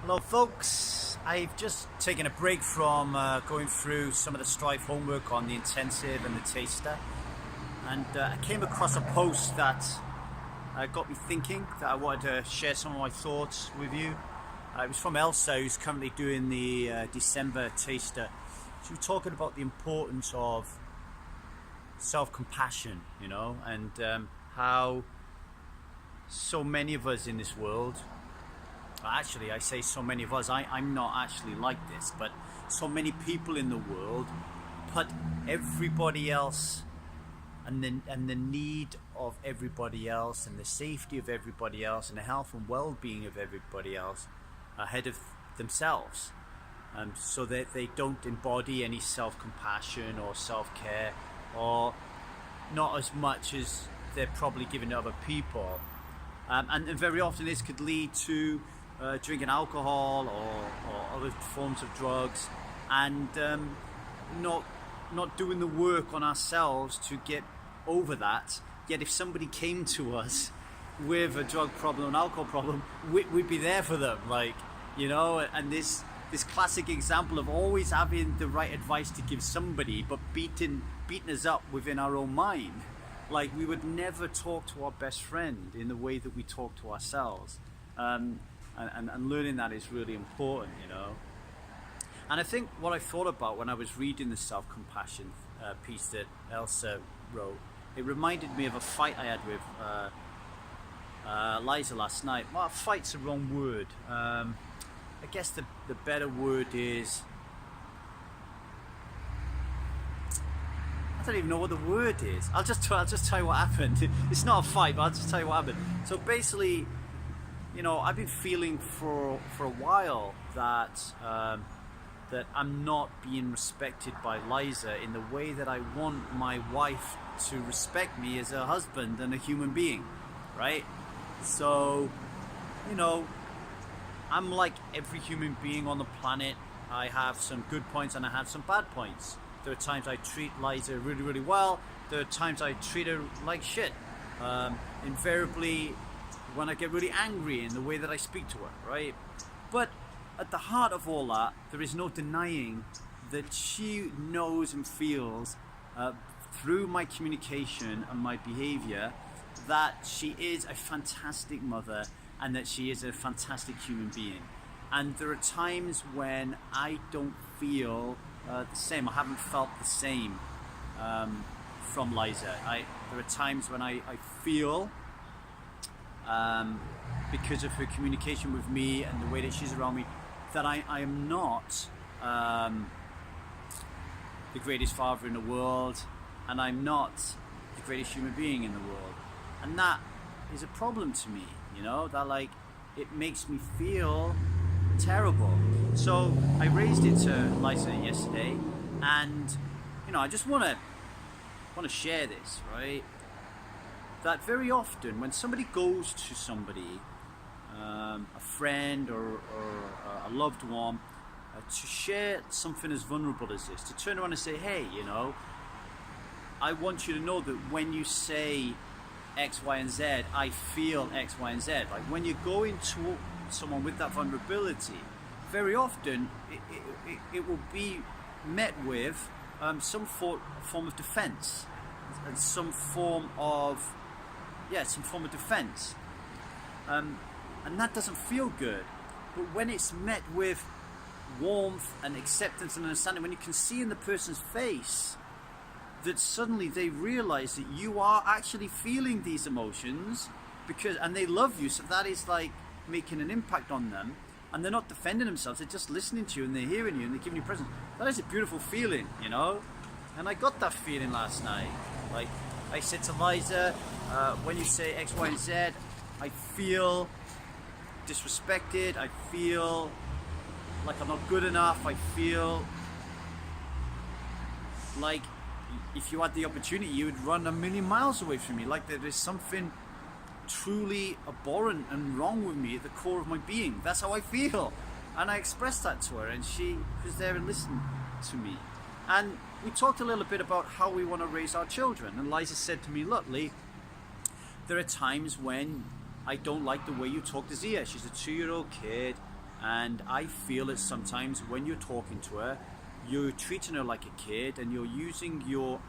Hello folks, I've just taken a break from going through some of the Strive homework on the intensive and the taster, and I came across a post that got me thinking that I wanted to share some of my thoughts with you. It was from Elsa, who's currently doing the December taster. She was talking about the importance of self-compassion, and how so many of us in this world, actually I say so many of us, I'm not actually like this, but so many people in the world put everybody else and the need of everybody else and the safety of everybody else and the health and well-being of everybody else ahead of themselves, so that they don't embody any self-compassion or self-care, or not as much as they're probably giving to other people. And very often this could lead to drinking alcohol or other forms of drugs, and not doing the work on ourselves to get over that. Yet if somebody came to us with a drug problem, an alcohol problem, we'd be there for them, and this classic example of always having the right advice to give somebody, but beating us up within our own mind. Like, we would never talk to our best friend in the way that we talk to ourselves. And learning that is really important, And I think what I thought about when I was reading the self-compassion piece that Elsa wrote, it reminded me of a fight I had with Liza last night. Well, fight's the wrong word. I guess the better word is, I don't even know what the word is. I'll just tell you what happened. It's not a fight, but I'll just tell you what happened. So basically, I've been feeling for a while that that I'm not being respected by Liza in the way that I want my wife to respect me as a husband and a human being, right? So, I'm like every human being on the planet. I have some good points and I have some bad points. There are times I treat Liza really, really well. There are times I treat her like shit. Invariably, when I get really angry in the way that I speak to her, right? But at the heart of all that, there is no denying that she knows and feels through my communication and my behavior that she is a fantastic mother and that she is a fantastic human being. And there are times when I don't feel the same. I haven't felt the same from Liza. There are times when I feel, because of her communication with me and the way that she's around me, that I am not the greatest father in the world, and I'm not the greatest human being in the world. And that is a problem to me, that it makes me feel terrible. So I raised it to Liza yesterday, and I just want to share this, right? That very often when somebody goes to somebody, a friend or a loved one, to share something as vulnerable as this, to turn around and say, hey, I want you to know that when you say X, Y, and Z, I feel X, Y, and Z. Like, when you're going to someone with that vulnerability, very often it will be met with some form of defense, and some form of defense, and that doesn't feel good. But when it's met with warmth and acceptance and understanding, when you can see in the person's face that suddenly they realize that you are actually feeling these emotions, and they love you, so that is like making an impact on them, and they're not defending themselves, they're just listening to you and they're hearing you and they're giving you presence. That is a beautiful feeling, and I got that feeling last night. Like I said to Liza, when you say X, Y, and Z, I feel disrespected, I feel like I'm not good enough, I feel like if you had the opportunity you would run a million miles away from me, like there is something truly abhorrent and wrong with me at the core of my being. That's how I feel. And I expressed that to her, and she was there and listened to me. And we talked a little bit about how we want to raise our children. And Liza said to me, look, Lee, there are times when I don't like the way you talk to Zia. She's a 2-year-old kid, And I feel that sometimes when you're talking to her, you're treating her like a kid, and you're using your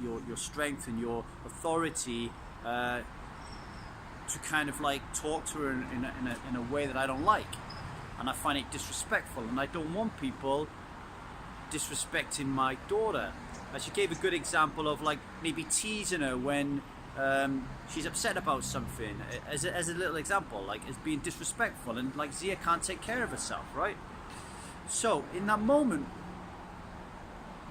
your strength and your authority to kind of like talk to her in a way that I don't like. And I find it disrespectful, and I don't want people disrespecting my daughter. She gave a good example of like maybe teasing her when she's upset about something, as a little example, like as being disrespectful, and like Zia can't take care of herself, right? So in that moment,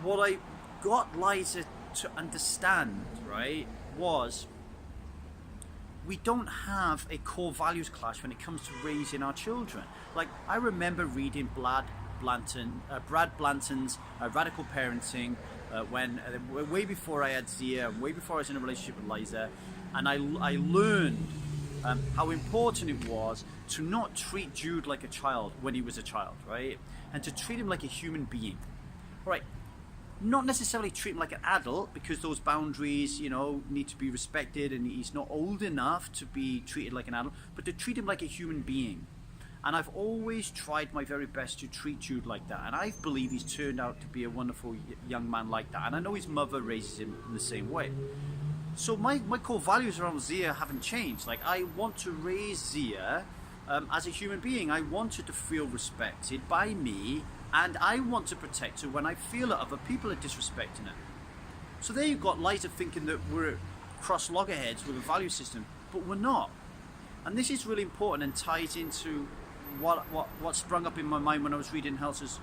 what I got Liza to understand, right, was we don't have a core values clash when it comes to raising our children. Like, I remember reading Brad Blanton's Radical Parenting way before I had Zia, way before I was in a relationship with Liza, and I learned how important it was to not treat Jude like a child when he was a child, right? And to treat him like a human being, right? Not necessarily treat him like an adult, because those boundaries, you know, need to be respected, and he's not old enough to be treated like an adult, but to treat him like a human being. And I've always tried my very best to treat Jude like that, and I believe he's turned out to be a wonderful young man like that, and I know his mother raises him in the same way. So my core values around Zia haven't changed. Like, I want to raise Zia as a human being. I want her to feel respected by me, and I want to protect her when I feel that other people are disrespecting her. So there you've got Liza thinking that we're cross loggerheads with a value system, but we're not. And this is really important and ties into what sprung up in my mind when I was reading Elsa's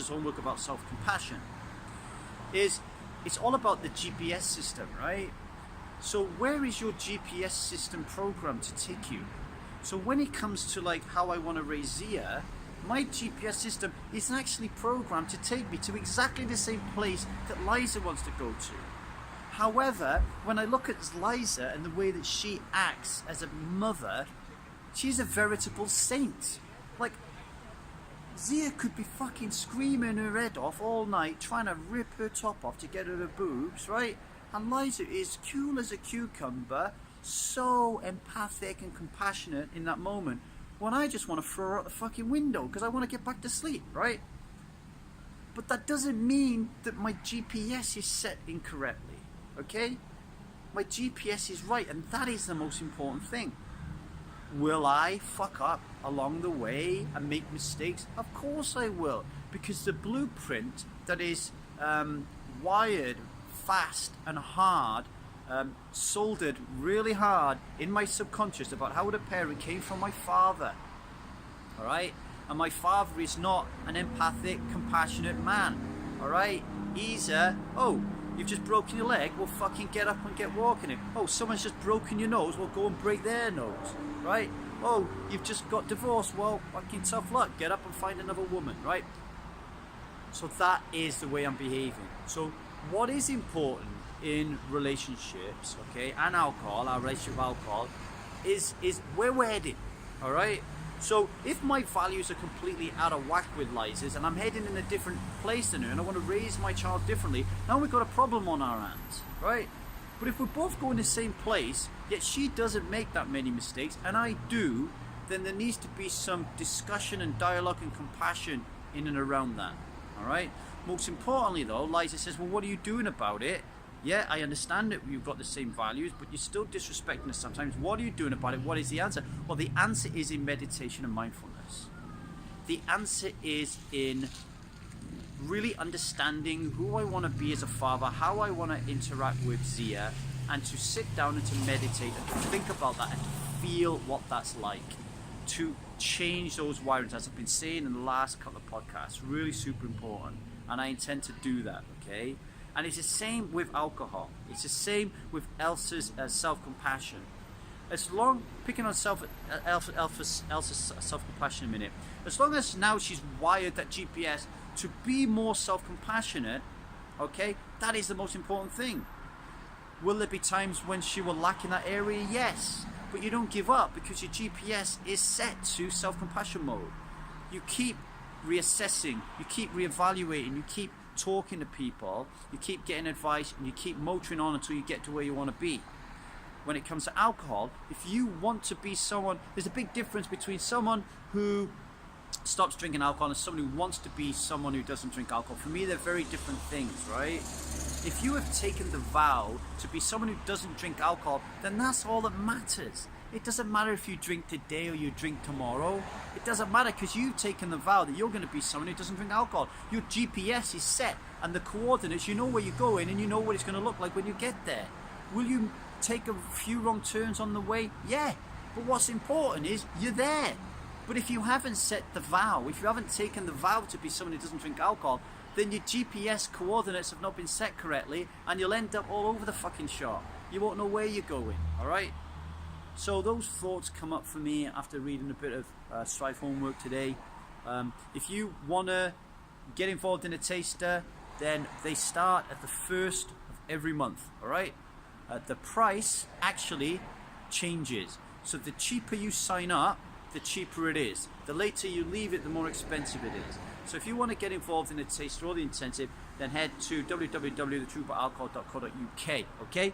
homework about self-compassion. It's all about the GPS system, right? So where is your GPS system programmed to take you? So when it comes to like how I want to raise Zia, my GPS system is actually programmed to take me to exactly the same place that Liza wants to go to. However, when I look at Liza and the way that she acts as a mother, she's a veritable saint. Like, Zia could be fucking screaming her head off all night, trying to rip her top off to get at her boobs, right? And Liza is cool as a cucumber, so empathic and compassionate in that moment, when I just want to throw her out the fucking window because I want to get back to sleep, right? But that doesn't mean that my GPS is set incorrectly, okay? My GPS is right, and that is the most important thing. Will I fuck up along the way and make mistakes? Of course I will, because the blueprint that is wired fast and hard, soldered really hard in my subconscious about how the parent came from my father, all right? And my father is not an empathic, compassionate man, all right? He's oh, you've just broken your leg, well fucking get up and get walking it. Oh, someone's just broken your nose, well go and break their nose, right? Oh, you've just got divorced, well fucking tough luck, get up and find another woman, right? So that is the way I'm behaving. So what is important in relationships, okay, and alcohol, our relationship with alcohol, is where we're heading, all right? So if my values are completely out of whack with Liza's, and I'm heading in a different place than her, and I want to raise my child differently, now we've got a problem on our hands, right? But if we're both going the same place, yet she doesn't make that many mistakes, and I do, then there needs to be some discussion and dialogue and compassion in and around that, all right? Most importantly though, Liza says, well, what are you doing about it? Yeah, I understand that you've got the same values, but you're still disrespecting us sometimes. What are you doing about it? What is the answer? Well, the answer is in meditation and mindfulness. The answer is in really understanding who I want to be as a father, how I want to interact with Zia, and to sit down and to meditate and to think about that and to feel what that's like. To change those wirings, as I've been saying in the last couple of podcasts, really super important. And I intend to do that, okay? And it's the same with alcohol. It's the same with Elsa's self-compassion. As long, picking on Elsa's self-compassion in a minute, as long as now she's wired that GPS to be more self-compassionate, okay, that is the most important thing. Will there be times when she will lack in that area? Yes. But you don't give up, because your GPS is set to self-compassion mode. You keep reassessing, you keep reevaluating, you keep talking to people, you keep getting advice, and you keep motoring on until you get to where you want to be. When it comes to alcohol, if you want to be someone, there's a big difference between someone who stops drinking alcohol and someone who wants to be someone who doesn't drink alcohol. For me, they're very different things, right? If you have taken the vow to be someone who doesn't drink alcohol, then that's all that matters. It doesn't matter if you drink today or you drink tomorrow. It doesn't matter, because you've taken the vow that you're going to be someone who doesn't drink alcohol. Your GPS is set, and the coordinates, you know where you're going and you know what it's going to look like when you get there. Will you take a few wrong turns on the way? Yeah, but what's important is you're there. But if you haven't set the vow, if you haven't taken the vow to be someone who doesn't drink alcohol, then your GPS coordinates have not been set correctly, and you'll end up all over the fucking shop. You won't know where you're going, alright? So those thoughts come up for me after reading a bit of Strive homework today. If you want to get involved in a taster, then they start at the 1st of every month, alright? The price actually changes. So the cheaper you sign up, the cheaper it is. The later you leave it, the more expensive it is. So if you want to get involved in a taster or the intensive, then head to www.thetruthaboutalcohol.co.uk, okay?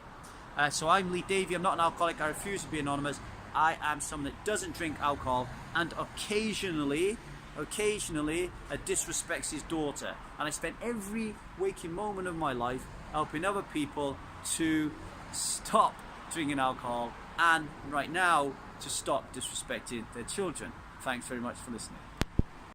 So I'm Lee Davey, I'm not an alcoholic, I refuse to be anonymous. I am someone that doesn't drink alcohol and occasionally disrespects his daughter. And I spend every waking moment of my life helping other people to stop drinking alcohol and right now to stop disrespecting their children. Thanks very much for listening.